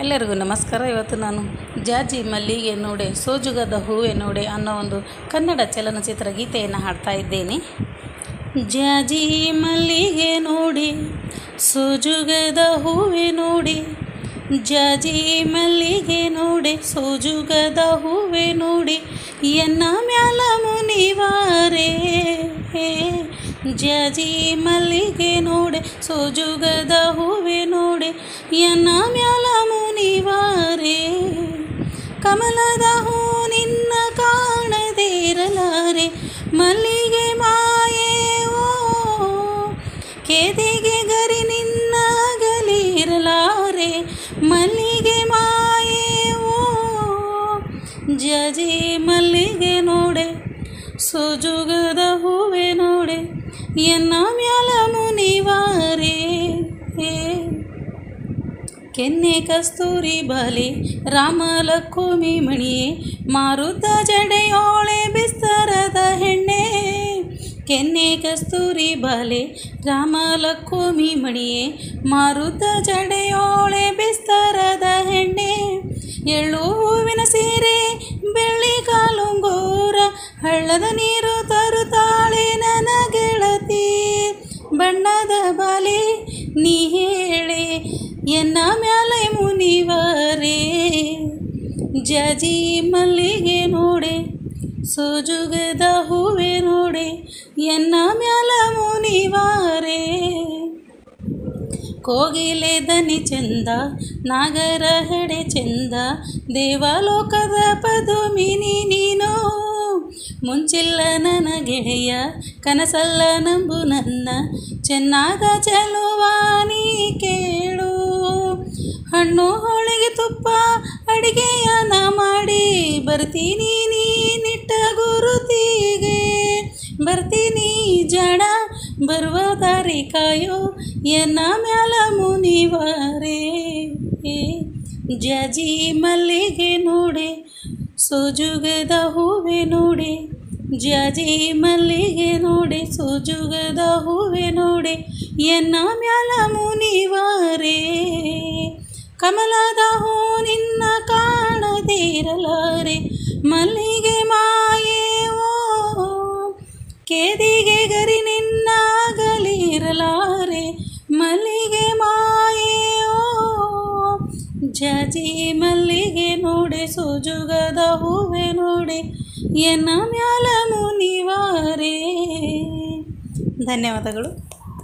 ಎಲ್ಲರಿಗೂ ನಮಸ್ಕಾರ. ಇವತ್ತು ನಾನು ಜಾಜಿ ಮಲ್ಲಿಗೆ ನೋಡೆ ಸೋಜುಗದ ಹೂವೆ ನೋಡೆ ಅನ್ನೋ ಒಂದು ಕನ್ನಡ ಚಲನಚಿತ್ರ ಗೀತೆಯನ್ನು ಹಾಡ್ತಾ ಇದ್ದೇನೆ. ಜಾಜಿ ಮಲ್ಲಿಗೆ ನೋಡಿ ಸೋಜುಗದ ಹೂವೆ ನೋಡಿ, ಜಾಜಿ ಮಲ್ಲಿಗೆ ನೋಡಿ ಸೋಜುಗದ ಹೂವೆ ನೋಡಿ, ಎನ್ನ ಮ್ಯಾಲ ಮುನಿವಾರೇ. ಜಾಜಿ ಮಲ್ಲಿಗೆ ನೋಡೆ ಸೋಜುಗದ ಹೂವೆ ನೋಡಿ, ಎನ್ನ ಮ್ಯಾಲ ಮುನಿವಾರೇ. ಕಮಲದ ಹೂ ನಿನ್ನ ಕಾಣದಿರಲಾರೆ, ಮಲ್ಲಿಗೆ ಮಾಯೇ ಓ ಕೇದಿಗೆ ಗರಿ ನಿನ್ನ ಗಲಿರಲಾರೆ, ಮಲ್ಲಿಗೆ ಮಾಯೇ ಓ. ಜಾಜಿ ಮಲ್ಲಿಗೆ ನೋಡೆ ಸೋಜುಗದ ಹೂವೆ ನೋಡೆ, ಎನ್ನ ಮ್ಯಾಲ ಮುನಿವಾರೇ. ಕೆನ್ನೆ ಕಸ್ತೂರಿ ಬಾಲೆ ರಾಮ ಲಕ್ಷ್ಮಿ ಮಣಿಯೇ, ಮಾರುತ ಜಡೆಯೋಳೆ ಬಿಸ್ತರದ ಹೆಣ್ಣೆ. ಕೆನ್ನೆ ಕಸ್ತೂರಿ ಬಾಲೆ ರಾಮ ಲಕ್ಷ್ಮಿ ಮಣಿಯೇ, ಮಾರುತ ಜಡೆಯೋಳೆ ಬಿಸ್ತರದ ಹೆಣ್ಣೆ. ಎಳ್ಳು ಹೂವಿನ ಸೀರೆ ಬೆಳ್ಳಿ ಕಾಲುಂಗೋರ, ಹಳ್ಳದ ನೀರು ತರುತ್ತಾಳೆ ನನ್ನ ಗೆಳತಿ. ಬಣ್ಣದ ಬಾಲೆ ನೀ ಹೇಳೆ ಎನ್ನ ಮ್ಯಾಲೆ ಮುನಿವಾರೇ. ಜಾಜಿ ಮಲ್ಲಿಗೆ ನೋಡೆ ಸೋಜುಗದ ಹೂವೆ ನೋಡೆ, ಎನ್ನ ಮ್ಯಾಲ ಮುನಿವಾರೇ. ಕೋಗಿಲೆ ದನಿ ಚಂದ, ನಾಗರ ಹೆಡೆ ಚಂದ, ದೇವಲೋಕದ ಪದುಮಿನಿ ನೀನು. ಮುಂಚಿಲ್ಲ ನನ್ನ ಗೆಳೆಯ ಕನಸಲ್ಲ ನಂಬು ನನ್ನ, ಚೆನ್ನಾಗ ಚಲುವಾನಿ ಕೇಳು. ಹಣ್ಣು ಹೋಳಿಗೆ ತುಪ್ಪ ಅಡಿಗೆಯನ ಮಾಡಿ, ಬರ್ತೀನಿ ನೀನಿಟ್ಟ ಗುರುತಿಗೆ. ಬರ್ತೀನಿ ಜಾಣ ಬರುವ ದಾರಿ ಕಾಯೋ, ಎನ್ನ ಮ್ಯಾಲ ಮುನಿವಾರೇ. ಜಾಜಿ ಮಲ್ಲಿಗೆ ನೋಡೆ ಸೋಜುಗದ ಹೂವೆ ನೋಡೆ, ಜಾಜಿ ಮಲ್ಲಿಗೆ ನೋಡೆ ಸೋಜುಗದ ಹೂವೆ ನೋಡೆ, ಎನ್ನ ಮ್ಯಾಲ ಮುನಿವಾರೇ. ಕಮಲದ ಹೂ ನಿನ್ನ ಕಾಣದಿರಲಾರೆ, ಮಲ್ಲಿಗೆ ಮಾಯೇ ಓ ಕೇದಿಗೆ ಗರಿ ನಿನ್ನ ಗಲಿರಲಾರೆ, ಮಲ್ಲಿಗೆ ಮಾಯೇ ಓ. ಜಾಜಿ ಮಲ್ಲಿಗೆ ನೋಡೆ ಸೋಜುಗದ ಹೂವೆ ನೋಡೆ, ಎನ್ನ ಮ್ಯಾಲ ಮುನಿವಾರೇ. ಧನ್ಯವಾದಗಳು.